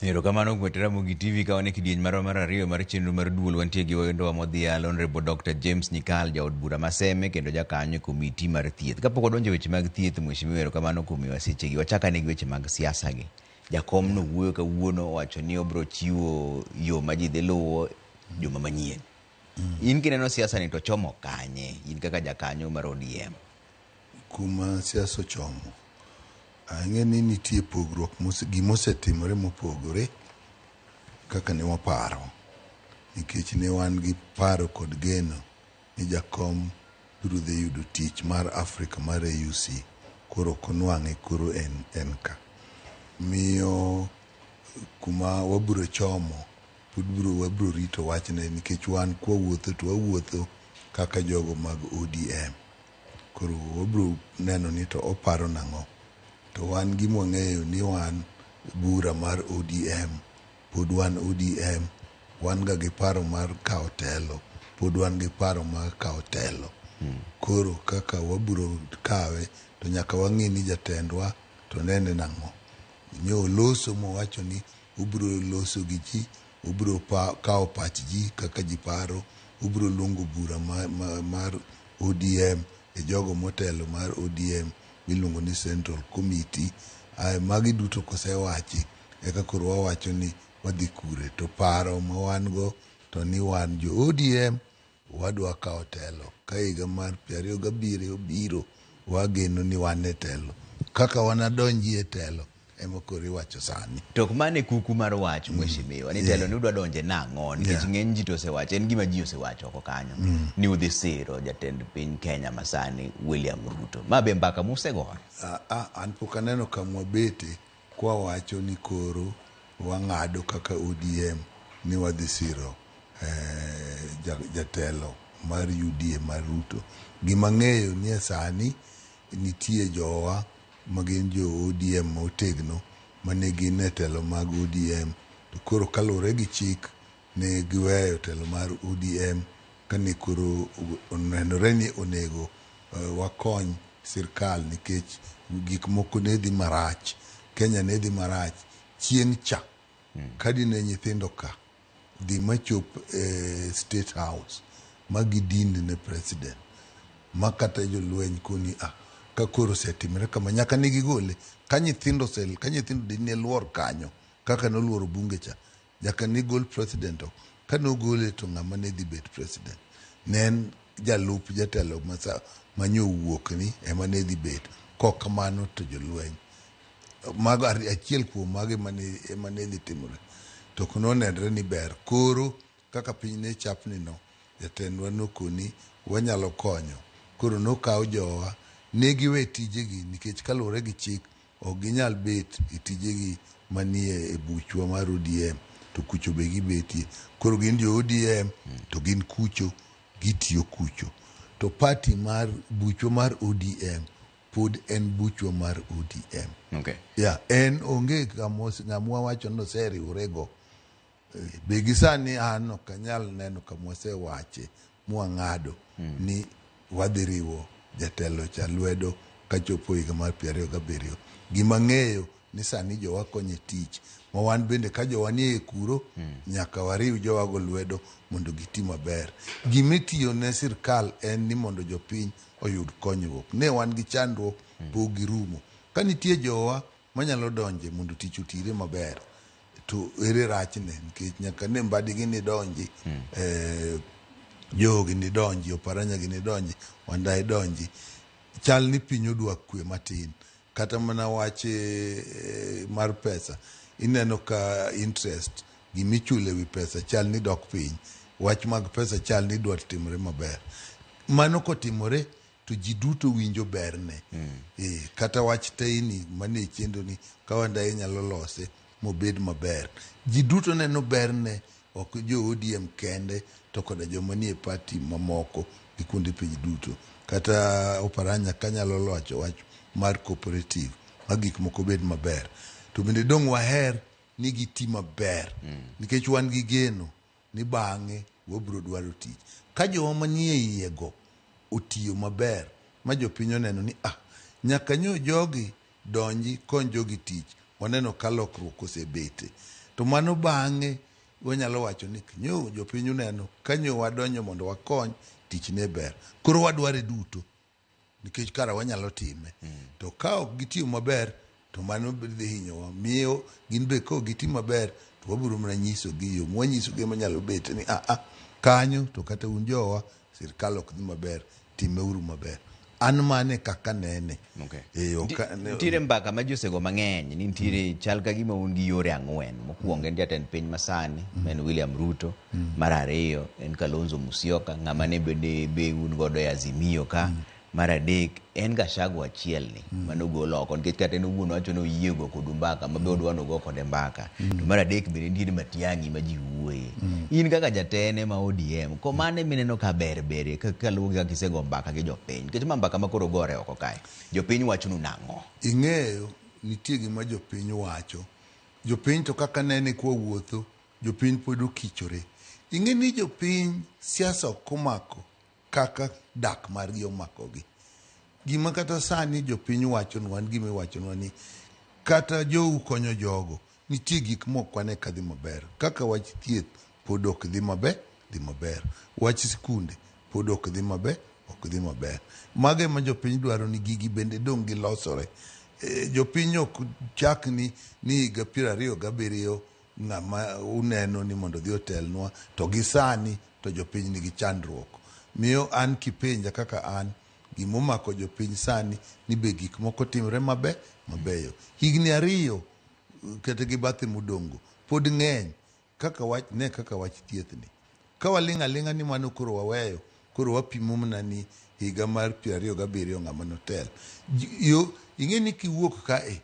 Erokamano kuom Ramogi TV ka wan e kidieny marwa mar ariyo mar chenro mar duol. Wantie gi wendowa modhial Honorable Dr. James Nyikal, jaod bura Maseme kendo jakanyo e komiti mar thieth. Kapok wadonjo weche mag thieth, mheshimiwa, erokamano kuom miwa sechegi. Wachaka ne gi weche mag siasa gi. Jakom no wuoyo kawuono wacho ni obro chiwo yo ma ji dhi luwo juma manyien. In kineno siasa ni to chomo kanye, in kaka jakanyo mar ODM? Kuma siasa chomo, ang'e ni nitie pogruok gimosetimore mopogore kaka ne waparo, nikech ne wan gi paro kod geno ni jakom biro dhi yudo tich mar Afrika mar AUC, koro konwang'e koro en ka. Miyo kuma wabiro chomo wabiro rito wachne, nikech wan kwawuotho to wawuotho kaka jogo mag ODM. Koro wabiro neno ni to oparo nang'o. To wan gimwang'eyo ni wan bura mar ODM, pod wan ODM, wan ga gi paro mar kawo telo, pod wan gi paro mar kawo telo. Koro kaka wabiro kawe, to nyaka wang'e ni jatendwa to nene nang'o. Nyo loso mowacho ni ubiro loso gi ji, ubiro kawo pach ji kaka ji paro, ubiro luongo bura mar ODM e jogo motelo mar ODM miluongo ni Central Committee. Magi duto kosewachi, eka koro wawacho ni wadhi kure. To paro ma wan go to ni wan jo ODM wadwa kawo telo. Ka higa mar 2027 biro, wageno ni wan e telo. Kaka wanadonji e telo ema koro iwacho sani. Tok mane kuku mar wach, mheshimiwa, ni telo ni udwa donje nang'o, nikech ng'eny ji to osewacho, en gima ji osewacho oko kanyo, ni udhi siro jatend piny Kenya masani William Ruto. Ma be mbaka musegoyo? An pok aneno kamwa bete kwa wacho ni koro wang'ado kaka ODM ni wadhi siro jatelo mar UDA mar Ruto. Gima ng'eyo ni sani nitie jowa magin jo ODM motegno mane gin e telo mag ODM, to koro kalure gi chik ne giweyo telo mar ODM kane koro onenore ni onego wakony sirkal, nikech gik moko ne dhi marach, Kenya ne dhi marach chieng' cha. Kadi ne nyithindo ka dhi machop State House magidinde ne president, makata jolweny koni ka koro setimre kama nyaka nigi gole. Ka nyithindo ne luor kanyo kaka noluoro bunge cha, nyaka ni gol president. Ka nogole to ng'ama ne dhi bet president ne en jalup jatelo manyo wuok ni ema ne dhi bet. Kok kamano to jolweny mago achiel kuom mago ema ne dhi timore. To kuno nenre ni ber koro kaka piny ne chapni no, jatendwa nokoni wanyalo konyo. Koro nokawo jowa ne giwe tijegi, nikech kalure gi chik ok ginyal bet e tijegi manie e buchwa mar ODM to kucho be gibetie. Koro gin jo ODM to gin kucho, gitiyo kucho. To party mar buchwa mar ODM pod en buchwa mar ODM. Okay. En onge ng'amwa wacho no seriwrego. Be gisani an ok anyal neno kamwasewache mwang'ado ni wadhi riwo jatelo cha lwedo kachopo higa mar 2027. Gima ng'eyo ni sani jowa konye tich, ma wan bende ka jowa nie kuro nyaka wariw jowa go lwedo mondo giti maber. Gimitiyo ne sirkal en ni mondo jopiny oyud konyruok. Ne wan gi chandruok pok girumo. Ka nitie jowa manyalo donje mondo tich otire maber, to ere rachne, nikech nyaka ne mbadigi ni donji, jogi ni donji, Oparanya gi ni donji, Wandayi donji. Chal ni piny odwa kwe matin. Kata mana wache mar pesa, ineno ka interest gimichule wi pesa chal ni dok piny. Wach mag pesa chal ni dwa timore maber. Mano kotimore to ji duto winjo berne. Kata wach teyni mane chendo ni ka Wandayi nyalo lose mobed maber, ji duto neno berne, ok jo ODM kende, to koda joma nie party mamoko gi kuonde piny duto. Kata Oparanya kanyalo locho wach mar cooperative ma gik moko bed maber, to bende dong waher ni giti maber, nikech wan gi geno ni bang'e wabiro dwaro tich. Ka jowa manie iyego otiyo maber ma jopiny oneno ni nyaka nyo jogi donji kony jogi tich, waneno ka lokruok osebete. to mano bang'e wanyalo wacho ni nyo jopiny uneno kanyo wadonjo mondo wakony tich ne ber koro wadware duto nikech kara wanyalo time to ka ok gitiyo maber to mano dhi hinyowa miyo gin be ko gitimo maber to wabiro mana nyisogi yo mwanyisogi manyalo bet ni kanyo to kata un jowa sirkal ok dhi maber timeuru maber an mane kaka nene. Nitiere mbaka ma josego mang'eny ni nitiere chal ka gima un gi yore ang'wen. Mokwongo en jatend piny masani en William Ruto. Mar ariyo en Kalonzo Musyoka ng'ama ne be un godo e Azimio ka. Mar adek en Gachagua achiel ni manogol oko nikech kata en owuon wacho ni oyie go kod mbaka mabe odwa nogo kode mbaka. To mar adek bende nitiere Matiang'i ma ji wuoye. In kaka jatene ma ODM ko mane mineno ka ber kaluwore kaka isego mbaka gi jopiny nikech mbaka ma koro gore oko kae jopiny wacho nu nang'o. Ing'eyo nitie gima jopiny wacho jopiny to kaka nene kwa wuotho jopiny pod okichore. Ing'e ni jopiny siasa ok omako kaka dak margi omakogi. Gima kata sani jopiny wachonwa gima iwachonwa ni kata jou konyo jogo nitie gik mok wane ka dhi maber kaka wach thieth pod ok dhi maber wach sikunde pod ok dhi maber mage ma jopiny dwaro ni gigi bende dong' gilosore. Jopiny ok chak ni higa 27 ng'ama uneno ni mondo dhi otelnwa to gi sani to jopiny nigi chandruok. Miyo an kipenja kaka an gimomako jopiny sani ni be gik moko timre mabeyo. Higni 2 kata gi bathe modongo pod ng'eny kaka wach thieth ni. Ka waling' aling'a ni mano koro waweyo koro wapimo mana ni higa mar 27 ng'ama notel. Ing'e ni kiwuok kae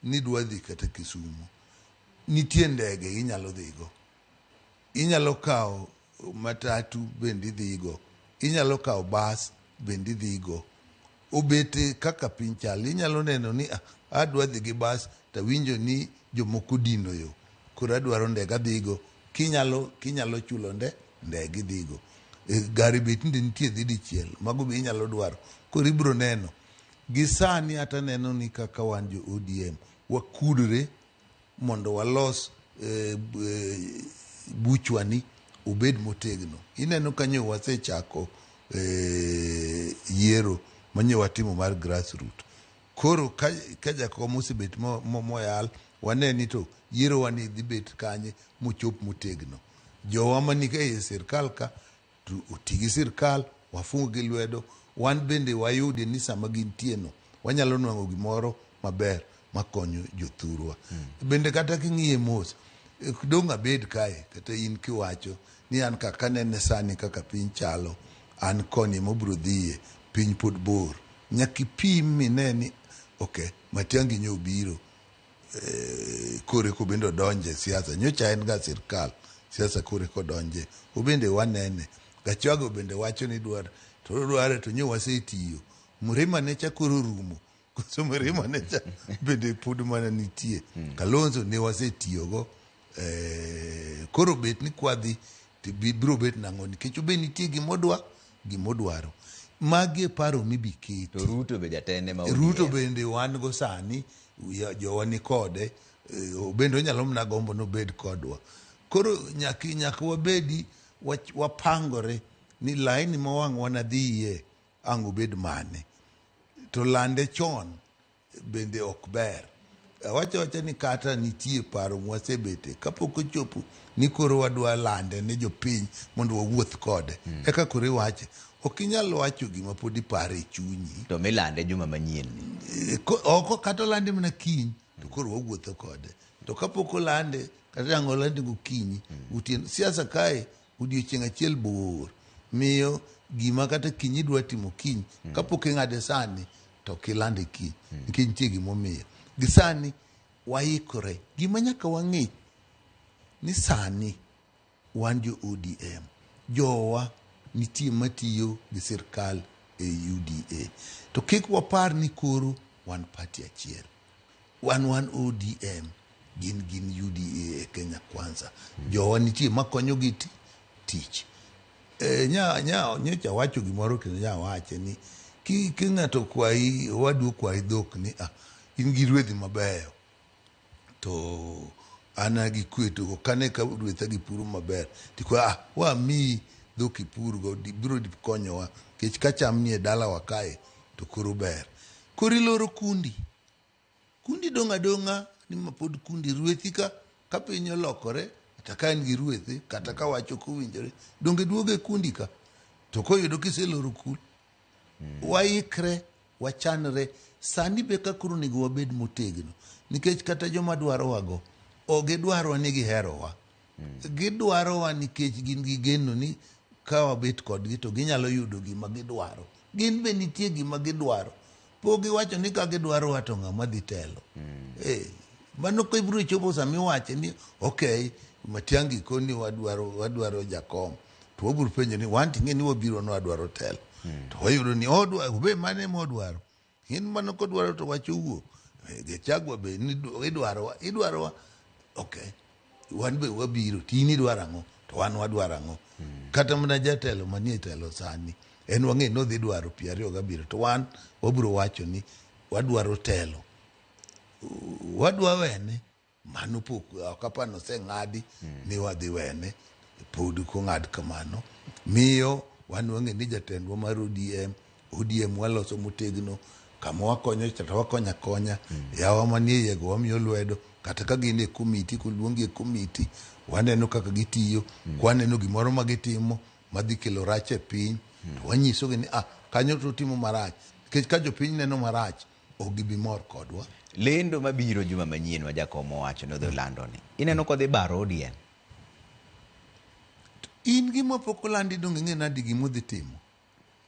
ni dwa dhi kata Kisumu nitie ndege inyalo dhigo. Inyalo kawo matatu bende dhigo. Inyalo kawo bas bende dhigo. Obete kaka piny chal inyalo neno ni adwa dhi gi bas to winjo ni jomoko dino yo koro adwaro ndege adhigo kinyalo chulo ndege dhigo. Gari bet nitie dhi dichiel mago be inyalo dwaro koro ibro neno. Gi sani hata neno ni kaka wan jo ODM wakudre mondo walos buchwani obed motegno. Ineno kanyo wasechako yiero manyo watimo mar grassroots. Koro ka jakom osebet moyal waneni to yiero wani dhi bet kanye mochop motegno. Jowa manika e sirkal ka to otigi sirkal wafungo gi lwedo wan bende wayudi ni sama gintie no wanyalo nwang'o gimoro maber makonyo jothurwa. Bende kata king'iye mos dong' abed kae kata in kiwacho ni an kaka nene sani kaka piny chalo an koni mobro dhiye piny pod bor nyaki pim mineni Matiang'i nyo biro kore ko bende donje siasa nyocha en ga sirkal siasa kore ko donje obende wanene. Gachagua bende wacho ni dware to nyo wasetiyo Mrima ne chakoro rumo koso Mrima ne bende pod mana nitie. Kalonzo ne wasetiyogo koro bet ni kwadhi biro bet nang'o nikech be nitie gimodwaro magi paro mibiketi. To Ruto be jatende ma Ruto bende wan go sani jowa ni kode bende onyalo mna gombo no bed kodwa. Koro nyaka wabedi wapangore ni laini ma wang' wanadhiye ang' obed mane to lande chon bende ok ber. Wacha ni kata nitie paro mwasebete kapok ochopo ni koro wadwa lande ne jopiny mondo wawuoth kode eka koro wache ok inyal wacho gima pod ipare chunyi to milande juma manyien oko kata lande mana kiny to koro wawuotho kode to kapok olande kata ang'o lande gokinyi utien siasa kae odiochieng' achiel bor miyo gima kata kiny idwa timo kiny kapok ing'ade sani to kilande kiny nikech nitie gimomiyo gi sani waikore. Gima nyaka wang'e ni sani wan jo ODM jowa nitie matiyo gi sirkal e UDA to kik wapar ni koro wan party achiel wan ODM gin UDA e Kenya Kwanza. Jowa nitie makonyo gi tich. Nyocha wacho gimoro kendo wache ni ki ng'ato kwayi wadu kwayi dhok ni in gi rwedhi mabeyo to ana gi kweto go kane ka ruetha gi puro maber tikwa wa mi dho kipur go biro di konyowa kech ka cham nie dala wa kae to koro ber kori loro kundi donga ni mapod kundi ruethi ka piny olokore kata ka en gi ruethi kata ka wacho kowinjore donge duoge kundi ka to koyudo kiseloro kul waikre wachanre sani be ka koro nego wabed motegno nikech kata joma dwarowa go gidwaro ni giherowa gidwarowa nikech gin gi geno ni ka wabet kodgi to ginyalo yudo gima gidwaro gin be nitie gima gidwaro po giwacho ni ka gidwarowa to ng'ama dhi telo mano ko ibiro chopo sami wache ni okay Matiang'i koni wadwaro jakom to wabiro penjo ni wan ting'e ni wabiro no wadwaro telo to wayudo ni be mane modwaro in mano kodwaro to wacho wuo Gachagua be ni idwarowa okay wan be wabiro tini dwaro ang'o to wan wadwaro ang'o kata mana jatelo manie telo sani en wang'e no dhi dwaro 27 to wan wabiro wacho ni wadwaro telo wadwa wene mano pok kapano se ng'adi ni wadhi wene pod ko ng'ad kamano miyo wan wang'e ni jatendwa mar ODM waloso motegno kama wakonyo chata wakonya konya yawa manie yego wamiyo lwedo kata ka gin e komiti koluongi e komiti waneno kaka gitiyo kwaneno gimoro ma gitimo madhi kelo rach e piny to wanyisogi ni kanyo to timo marach nikech ka jopiny neno marach ok gibi mor kodwa. Lendo mabiro juma manyien ma jakom owacho no dhi lando ni ineno kodhi baro ODM in gima pok olandi donge ng'e nadi gimodhi timo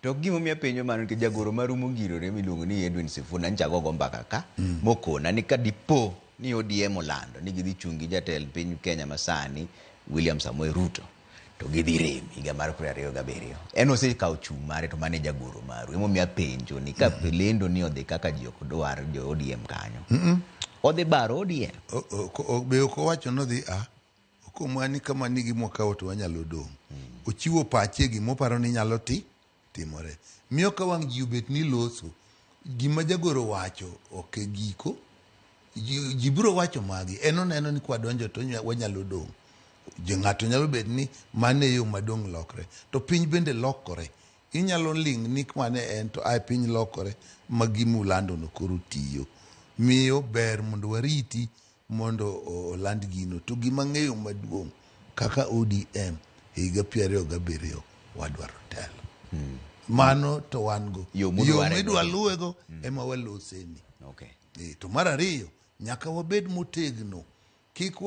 to gimo miya penjo mano ke jagoro marumo ngirore miluongo ni Edwin Sifuna nchago go mbaka ka mokona ni kadipo ni ODM olando ni gidhi chungi jatelo piny Kenya masani William Samoei Ruto to gidhi rem higa mar 2027 en osekawo chung' mare to mane jagoro maru emo miya penjo ni ka lendo ni odhi kaka ji ok dwar jo ODM kanyo odhi baro ODM be ok owacho nodhi okomwani kama nigi mokawo to wanyalo dong' ochiwo pache gimoparo ni nyalo timore miyo ka wang' ji obet ni loso gima jagoro wacho ok giko ji biro wacho magi en oneno ni kwadonjo to wanyalo dong' ng'ato nyalo bet ni mane yo madong' lokre to piny bende lokore inyalo ling' ni mane en to piny lokore magimulando no koro tiyo miyo ber mondo wariti mondo oland gino to gima ng'eyo maduong' kaka ODM higa 27 wadwaro telo mano to wan go yo midwa luwego ema waloseni to mar ariyo nyaka wabed motegno kik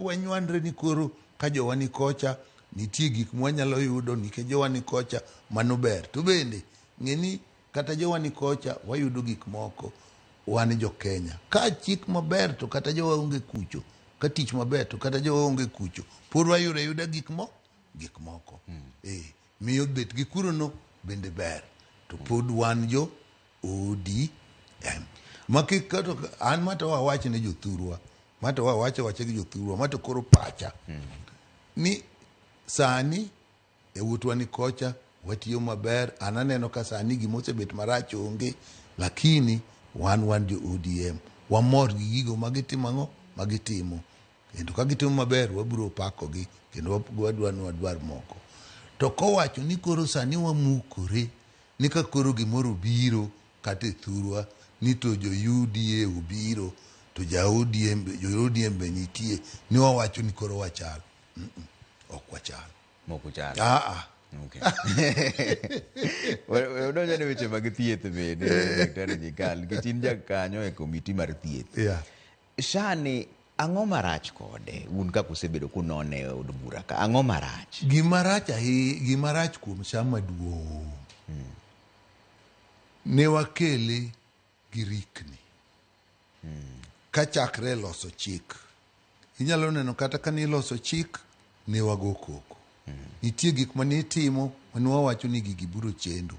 wanywandre ni koro ka jowani kocha nitie gik mwanyalo yudo nikech jowani kocha mano ber to bende ng'eni kata jowani kocha wayudo gik moko wan jo Kenya ka chik maber to kata jowa onge kucho ka tich maber to kata jowa onge kucho pod wayuda gik moko miyo bet gi kuro no bende ber to pod wan jo ODM makikato an mata wawach ne jothurwa mata wawache gi jothurwa mata koro pacha ni sani e wutwa ni kocha watiyo maber ananeno ka sani gimosebet marach onge lakini wan jo ODM wamor gi gigo magitimo kendo ka gitimo maber wabiro pakogi kendo wadwar moko to kowacho ni koro sani wamukore ni ka koro gimoro biro kata thurwa ni to jo UDA ubiro to jo ODM be nitie ni wawacho ni koro wachal ok wachal moko chal okay Udonjo ne weche mag thieth bende Daktari Nyikal kichin jakanyo e komiti mar thieth shani ang'o marach kode un kaka usebedo kunone od bura ka ang'o marach gimarach kuom chama maduong' ne wakele gi rikni ka chakre loso chik inyalo neno kata ka ni loso chik ne wago koko nitie gik mane timo mane wawacho ni gigi biro chendo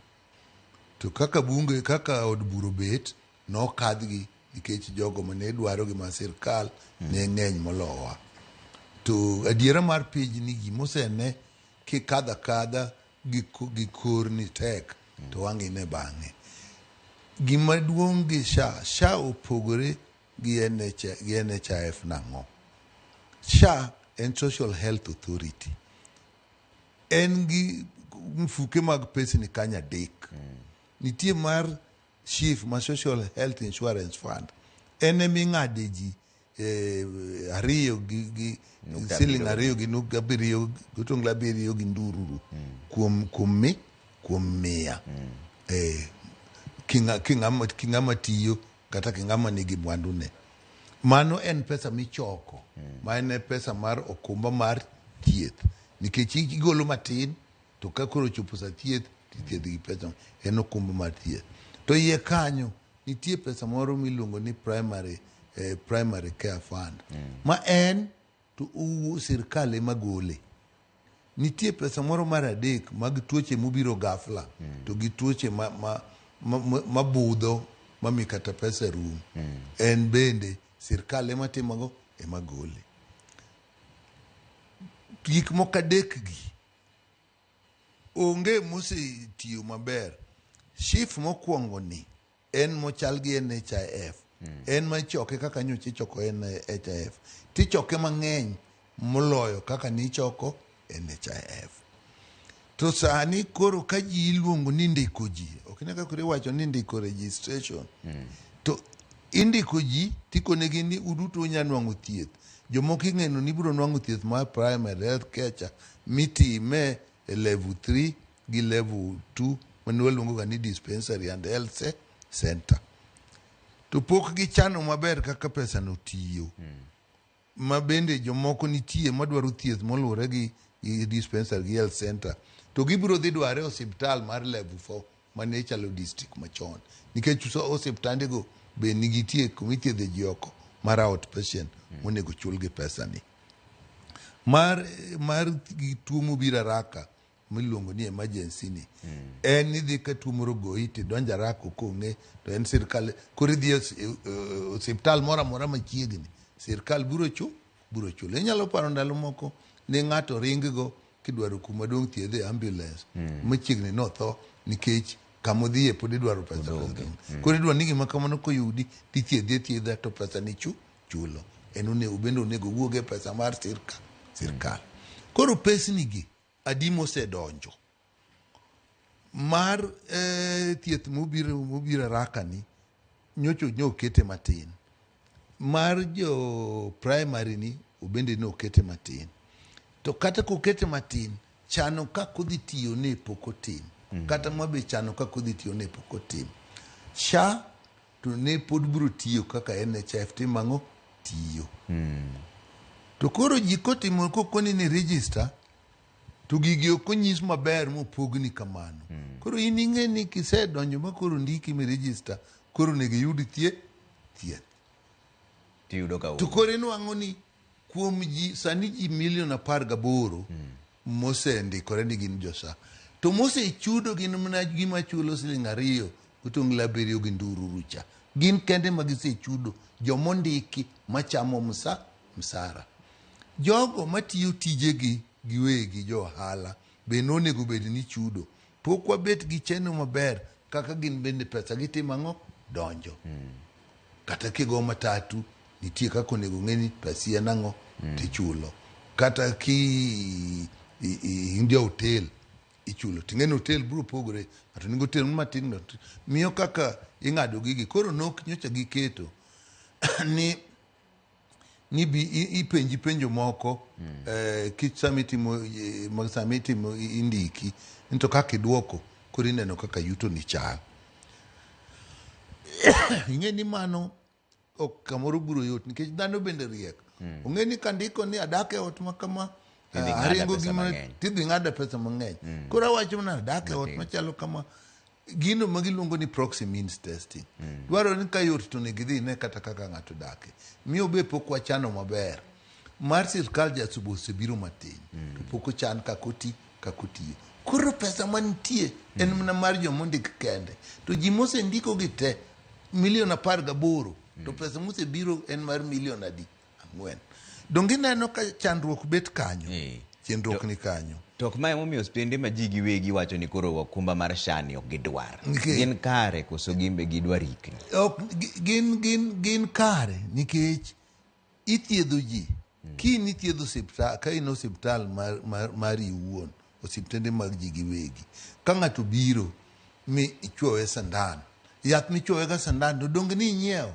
to kaka bunge kaka od buro bet nokadhgi nikech jogo mane dwaro gi ma sirkal ne ng'eny molowa to adiera mar piny ni gimosene kikadha gi kor ni tek to wang'ine bang'e gima duong' gi sha opogore gi NHIF nang'o SHA en Social Health Authority. En gi mfuke mag pesni kanya adek. Nitie mar SHIF, ma Social Health Insurance Fund. En eming'ade ji ariyo gi siling ariyo gi nuk abiriyo gotongla abiriyo gi ndururu kuom mia. King'ama tiyo kata king'ama nigi mwandune. Mano en pesa michoko, ma en pesa mar okumba mar thieth. Nikech igolo matin, to ka koro chopo sa thieth, thieth gi pesa, en okumba mar thieth. To iye kanyo, nitie pesa moro miluongo ni primary care fund. Ma en, to sirkal ema gole. Nitie pesa moro mar adek mag tuoche mobiro ghafla, to gi tuoche mabudho mami kata pesa rum. En bende sirkal ema timogo, ema gole. Gik moko adek gi onge mosetiyo maber. SHIF mokwongo ni en mochal gi NHIF. En machoke kaka nyocha ichoko NHIF. Tichoke mang'eny moloyo kaka nichoko NHIF. To sani koro ka ji iluongo ni ndiko ji, ok ne kaka iwacho ni ndiko registration. To indiko ji tikonegi ni uduto unya nwang'o thieth. Jomoko ing'eno ni biro nwang'o thieth mar primary health care cha mitime e level 3 gi level 2 mane waluongo ni dispensary and health center. To pok gichano maber kaka pesa no tiyo. Ma bende jomoko nitie madwaro thieth moluwore gi dispensary gi health center. To gibiro dhi dware osiptal mar level 4 mane chalo district machon. Nikech osiptandego be nigitie kumithiedhe ji oko mar outpatient monego chulgi pesa ni. Mar tuo mobiro haraka miluongo ni emergency ni. En idhi ka tuo moro goyi tidonjo haraka kong'e, to en sirkal koro idhi osiptal moro amora machiegni. Sirkal biro chulo. Inyalo paro ndalo moko ne ng'ato ring-go kidwaro kuma dong' thiedhe ambulance machiegni notho nikech kamodhiye pod idwaro pesa. Koro idwaro ni gima kamano koyudi tithiedha to pesa ni chulo. En bende onego wuoge pesa mar sirkal. Koro pesni gi adi mosedonjo. Mar thieth mobiro haraka ni nyocho okete matin. Mar jo primary ni obende ne okete matin. To kata kokete matin, chano kako dhi tiyo ne poko tim. Kata mabe chano kako dhi tiyo ne poko tim. SHA to ne pod biro tiyo kaka NHIF timang'o tiyo. To koro ji kotimo kokoni ni register, to gigi okonyis maber mopogni kamano. Koro in ing'e ni kisedonjo ma koro ndiki mi register, koro nego yud thieth. To koro inwang'o ni kuom ji sani ji 18 mosendikore ni gin jo-SHA. To mosechudo gin mana gima chulo siling 2 gotong'la 7 gi ndururu cha. Gin kende ma gisechudo, jomondiki machamo msara. Jogo matiyo tijegi giwegi jo ohala be nonego bed ni chudo. Pok wabet gi cheno maber kaka gin bende pesa gitimang'o donjo. Kata kigo matatu nitie kaka onego ng'eni pesi en ang'o tichulo. Kata ki india hotel ichulo. Ting'eni hotel biro pogore. Ato ningo hotel matin miyo kaka ing'ado gigi. Koro nok nyocha giketo ni ipenji penjo moko samitimo indiki into kaka idwoko koro ineno kaka yuto ni chal. Ing'e ni mano ok kamoro biro yot nikech dhano bende riek. Ong'e ni kandiko ni adak e ot makama aringo gima tidhi ng'ada pesa mang'eny. Koro awacho mana adak e ot machalo kama. Gino magiluongo ni proxy means testing. Dwaro ni ka yot to negidhi ne kata kaka ng'ato dake. Miyo be pok wachano maber. Mar sirkal jasubo osebiro matin. To pok ochan kakotiyo. Koro pesa manitie en mana mar jomondik kende. To ji mosendiko gi te 18,000,000. To pesa mosebiro en mar 4,000,000. Donge neno ka chandruok bet kanyo. Chandruok ni kanyo. Tok mae momiyo spende ma ji giwegi wacho ni koro wakumba mar SHA ni ok gidwar. Gin kare koso gimbe gidwar ikni. Gin kare nikech ithiedho ji Kini thiedho osiptal, ka in osiptal mar iwuon, osiptende mag ji giwegi, ka ng'ato biro mi ichwowe sandan, yath michwowe ga sandan to dong ni inyiewo,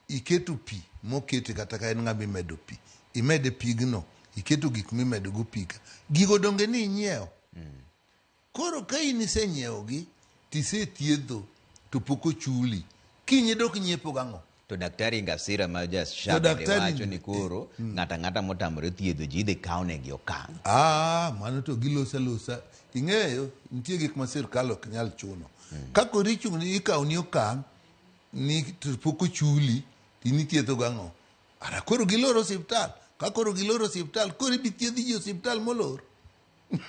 iketo pi mokete, kata ka en ng'ama imedo pi, imede pigno, iketo gik mimedo go pi ka, gigo donge ni inyiewo. Koro ka in isenyiewogi tisethiedho to pok ochuli, kinyi dok nyiepo gang'o? To daktari Ngasira ma SHA bende wacho ni koro ng'ata motamore thiedho ji idhi kawnegi okang'. Mano to gilosa losa. Ing'eyo, nitie gik ma sirkal ok nyal chuno. Ka koro ichung'ni ikawni okang' ni to pok ochuli, in ithiedho gang'o? Koro giloro osiptal. Ka koro giloro osiptal, koro ibi thiedhi ji osiptal molor.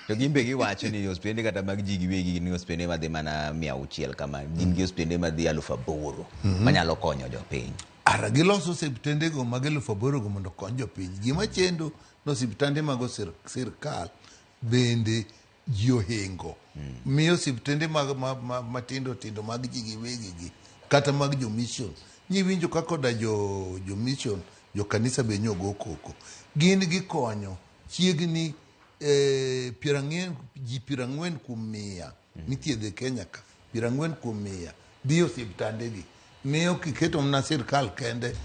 To gimbe giwacho ni hospitende kata mag ji giwegi gin hospitende madhi mana 600 kama, gin gi hospitende madhi 8,000 manyalo konyo jopiny. Giloso osiptende go mag 8,000 go mondo okony jopiny. Gima chendo no osiptande mag sirkal bende ji ohingo. Miyo osiptende matindo tindo mag ji giwegi gi kata mag jo mission. Nyiwinjo kakoda jo mission, jo kanisa be nyogo koko. Gin gikonyo chiegni ji 40 kuom 100 mithiedhe Kenya ka, 40 kuom 100 dhi osiptande gi. Miyo kiketo mna sirkal kende,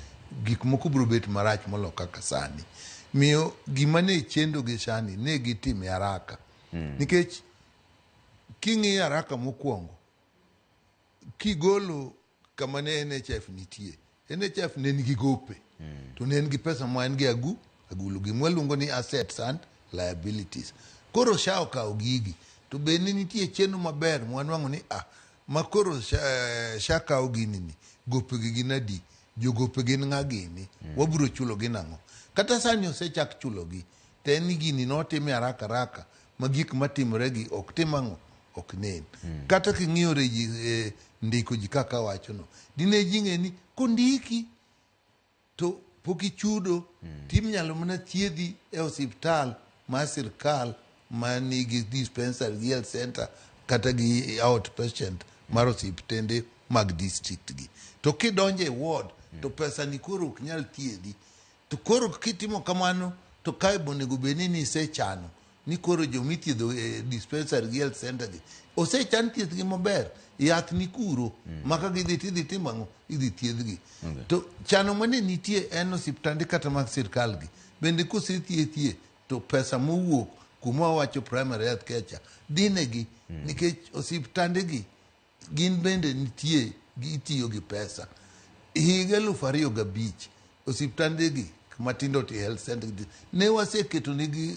gik moko biro bet marach molo kaka sani. Miyo gima ne chendo gi shani ne gitime haraka. Nikech king'i haraka mokwongo, kigolo kama ne NHF nitie, NHF ne nigi gope, to ne nigi pesa ma en gi agulu gi mwaluongo ni assets and liabilities. Koro SHA okawo gigi, to be nitie chenro maber mwanwang'o ni ma koro SHA kawo gini ni, gopegi gin adi, jogope gin ng'a gini, wabiro chulo gi nang'o. Kata sani osechak chulo gi, to en ni gini notime haraka ma gik matimore gi ok tim ang'o, ok nen. Kata king'iyo ndiko ji kaka wachono, dine ji ng'e ni kondiki to pok ichudo, tim nyalo mana thiedhi e osiptal mar sirkal ma nigi dispensary, health center kata gi outpatient mar osiptende mag district gi. To kidonje ward to pesa ni koro ok nyal thiedhi. To koro kitimo kamano to kae bonego bedni ni isechano ni koro jomithiedho dispensary gi health center gi osechan thieth gi maber, yath ni kuro maka gidhi tidhi timang'o, idhi thiedhgi. To chano mane nitie en osiptande kata mag sirkal gi bende kosethiethie to pesa mowuok kuma wacho primary health care dinegi, nikech osiptande gi gin bende nitie gitiyo gi pesa. Higa 2005 osiptande gi matindo ti health center ne waseketo nigi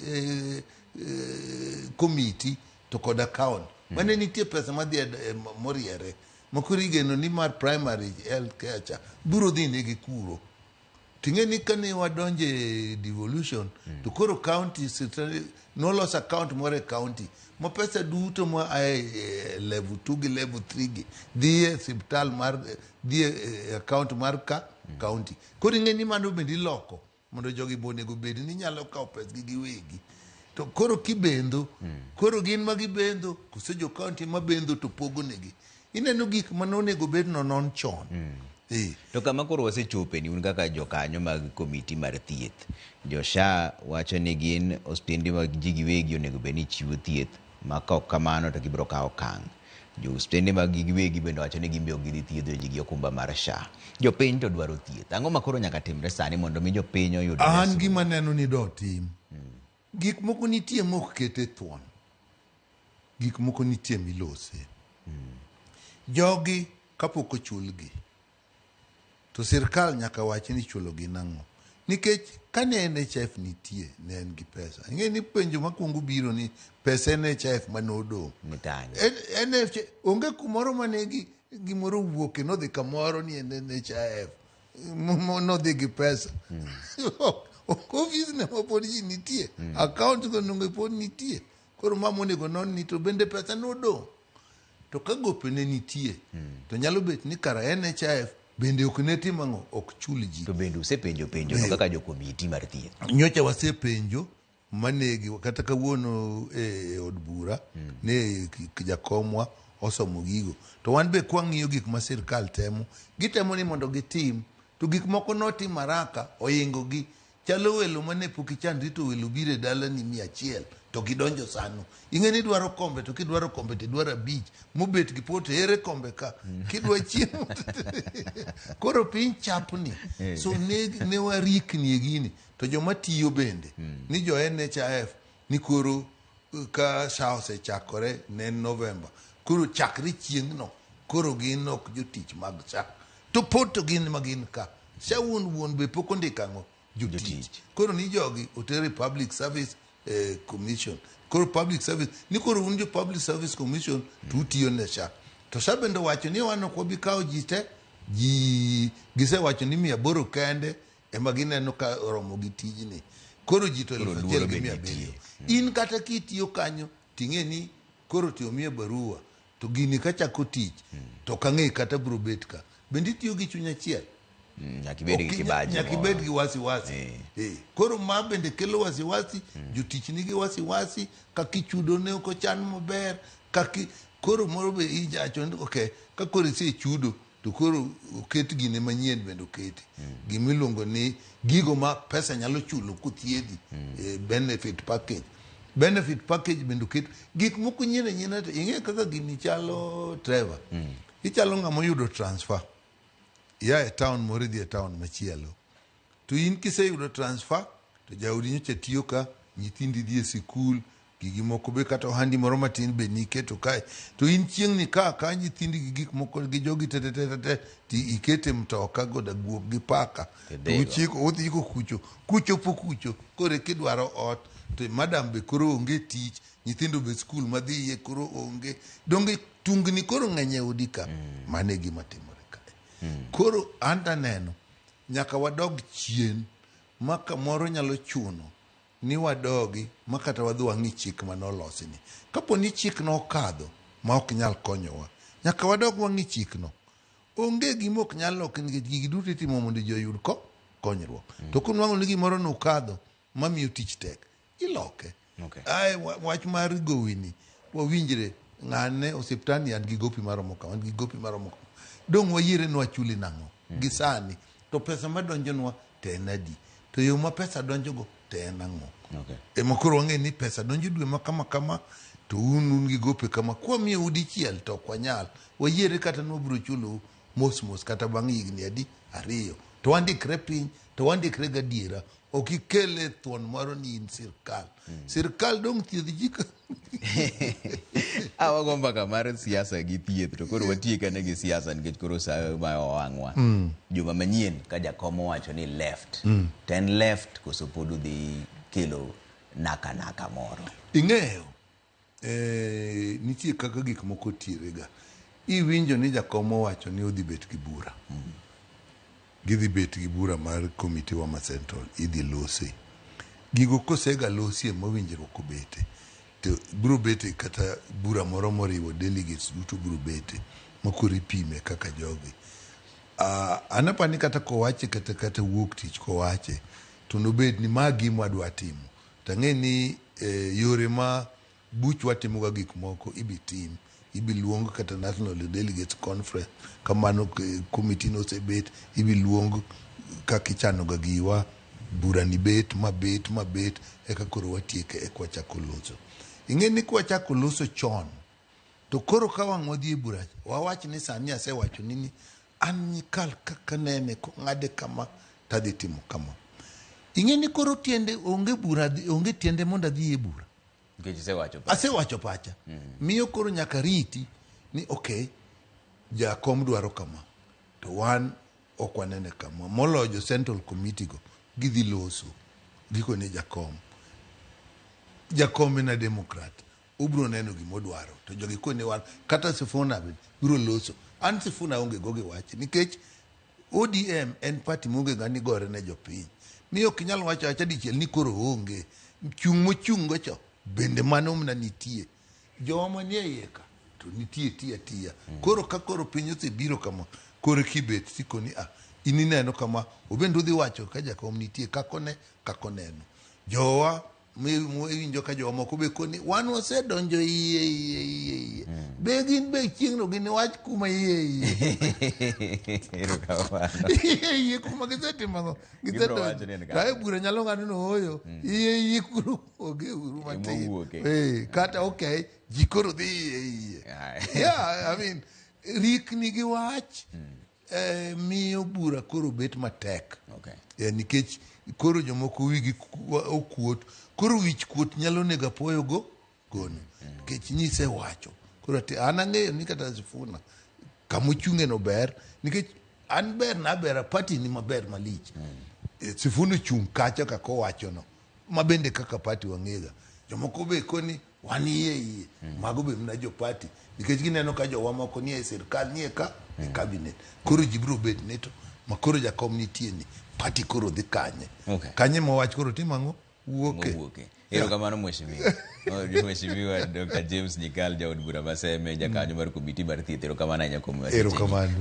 komiti to kod account mane nitie pesa madhi moriere makoro igeno ni mar primary health care biro dhi negi kuro. Ting'e ni kane wadonje devolution to koro county nolos account moro e county ma pesa duto ma level 2 gi level 3 gi dhi e siptal mar dhi e account mar county. Koro ing'e ni mano bende iloko mondo jogi bonego bed ni nyalo kawo pesa gi giwegi. To koro kibendo, koro gin ma gibendo, koso jo county ma bendo to pogo negi. Ineno gik manonego bed non chon. To kama koro wasechope ni un kaka jokanyo mag komiti mar thieth, jo SHA wacho ni gin hospitende mag ji giwegi onego bed ni chiwo thieth, ma kaok kamano to gibiro kawo okang'. Jo hospitende mag ji giwegi bende wacho ni gimbe ok gidhi thiedho ji gi okumba mar SHA. Jopiny to dwaro thieth. Ang'o ma koro nyaka timre sani mondo mi jopiny oyud reso? An gima neno ni do tim. Gik moko nitie mok kete thuon. Gik moko nitie milose. Jogi kapok ochulgi, to sirkal nyaka wach ni chulo gi nang'o. Nikech kane NHF nitie, ne en gi pesa. Ing'e ni penjo makwongo biro ni pesa NHF manodong'. NHF onge kumoro mane gimoro wuoke nodhi kamoro ni en NHF. Nodhi gi pesa. Office ne mapod ji nitie. Account go nonge pod nitie. Koro mamonego non ni to bende pesa nodong'. To ka gope ne nitie, to nyalo bet ni kara NHF bende ok ne timang'o, ok chul ji. To bende usepenjo no kaka jo komiti mar thieth? Nyocha wasepenjo manegi kata kawuono e od bura ne jakomwa osomo gigo. To wan be kwang'iyo gik ma sirkal temo, gitemo ni mondo gitim, to gik moko notim haraka oingo gi. chalo welo mane pok ichandri to welo bire dala ni 100 to gidonjo sano. Ing'eni dwaro kombe to kidwaro kombe to dwaro 5 mobet gi poto ere kombe ka kidwa chiemo. Koro piny chapni. So ne warikni e gini to joma tiyo bende ni jo NHIF ni koro ka sa osechakore ne November koro chakre chieng'no koro gin ok jotich mag sa to poto gin magin ka sa wuon be pok ondikang'o jotich. Koro ni jogi otere Public Service Commission. Koro Public Service ni koro un jo Public Service Commission to utiyo ne sa to sa bende wacho ni wan ok wabi kawo ji te ji gisewacho ni 800 kende ema gineno ka oromo gi tijni. Koro ji to 1,700. In kata kitiyo kanyo ting'e ni koro tiyo miye barua to gini kachako tich to kang'e kata bro bet ka bende tiyo gi chuny achiel. Nyakibed gi wasiwasi. Koro ma bende kelo wasiwasi. Jotich nigi wasiwasi kaki chudo ne ok ochan maber kaki koro moro be ijacho okay ka koro ise chudo to koro oket gine manyien bende oketi gimiluongo ni gigo ma pesa nyalo chulo kuthiedhi benefit package bende oket gik moko nyien to ing'e kaka gini chalo Trevor ichalo ng'ama oyudo transfer ya e town moro dhi e town machielo to in kiseyudo transfer to jaodi nyocha tiyo ka nyithindi dhi e sikul gigi moko be kata ohandi moro matin be niketo kae to in chieng' ni ka nyithindi gi gik moko gi jogi te ti ikete mtoka goda guok gi paka to uchiko udhiko kucho kore kidwaro ot to madam be koro onge tich nyithindo be skul madhi ye koro onge donge tungni koro ng'enye udi ka mane gima timore kae koro anda neno nyaka wadog chien maka moro nyalo chuno ni wadogi makata wadhi wang'i chik manolosi ni kapo ni chik no okadho ma ok nyal konyowa nyaka wadog wang'i chik no onge gima ok nyal loki nikech gigi duto itimo mondo ji oyud konyruok to kunwang'o ni gimoro nokadho mamiyo tich tek iloke. Ai wach mar gowini wawinjre ng'ane osiptani an gi gopi maromo kama dong wayiere ni wachuli nang'o gi sani to pesa madonjonwa te en adi to yo ma pesa donjogo te en ang'o. Ema koro wang'e ni pesa donjo dwe ma kama to un gi gope kama kwa miyo udi chiel to ok wanyal wayiere kata nobro chulo mos kata bang' higni adi 2 to wandikre piny to wandikre gadiera ok ikele thuon moro ni in sirkal dong thiedh ji ka awago mbaka mar siasa gi thieth to koro watiekane gi siasa nikech koro sa ma owang'wa juma manyien ka jakom owacho ni left ten left koso pod udhi kelo naka moro ing'eyo nitie kaka gik moko tirega iwinjo ni jakom owacho ni udhi bet gi bura gidhi bet gi bura mar komiti wa ma central idhi losi gigo kosega losi mowinjruok obete to biro bete kata bura moro moriwo delegates duto biro bete makoro ipime kaka jogi anapani kata kowache kata wuok tich kowache to nobed ni magi mwadwa timo tang'e ni yore ma buch watimoga gik moko ibitim ibiluong kata National Delegates Conference kamano komiti no sebet ibiluong kakichanoga giwa burani bet eka koro watieke ekwachako loso ing'e ni kwachako loso chon to koro ka wang' wadhi e bura wawach ni sani asewacho nini an nyikal kaka nene ng'ade kama tadhi timo kama ing'e ni koro tiende onge bura onge tiende mondo adhi e bura asewacho pacha miyo koro nyaka riti ni okay jakom dwaro kama to wan ok wanene kama molojo Central Committee go gidhi loso giko ne jakom na Democrat ubro neno gimodwaro to jogi kone wan kata Sifuna biro loso an Sifuna onge goge wach nikech ODM en party monge gani gore ne jopiny miyo kinyal wacho acha dichiel ni koro onge chung mochungo cho bende mano mna nitie joma nie yeka to nitie tia koro ka koro piny osebiro kama koro kibet sikoni ini neno kama obendo dhi wacho ka jakom nitie kako neno jowa miwinjo ka jowa moko be koni wan wasedonjo iye be gin be chieng'no gin wach kuma iye iye kuma gisetimo gisedonjo kae bura nyalo ng'ado no hoyo iye kuro oge uru matin kata okay ji koro dhi iye yeah I mean rikni gi wach miyo bura koro bet matek nikech koro jomoko wigi okuot koro wich kuot nyalo nego apoyo gono nikech nyise wacho koro an ang'eyo ni kata Sifuna kamochung'e no ber nikech an ber na ber party ni maber malich Sifuna chung' kacha kaka owacho no mabende kaka party wang'ega jomoko be koni wan iye mago be mna jo party nikech gineno ka jowa moko nie sirkal nie ka e cabinet koro jibro bet neto makoro jakom nitie ni party koro dhi kanye kanye mowach koro timang'o wuoke erokamano mheshimiwa Dr. James Nyikal jaod bura Maseme jakanyo mar komiti mar thieth erokamano ahinya kuom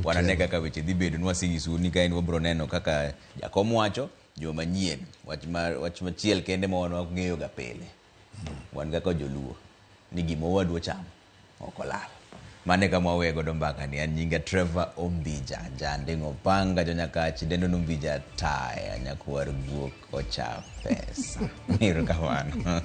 wanane kaka weche dhi bedo nwasing'isu ni ka en wabro neno kaka jakom wacho joma nyien wach machiel kende ma wan wang'eyo ga pile wan kaka joluo ni gima wadwa chamo ok olal mane kama wawego do mbaka ni an nyinga Trevor Ombija jande ngopanga jonyakachi dendo Ombija taya nyakwar guok ocha pesa niru kamano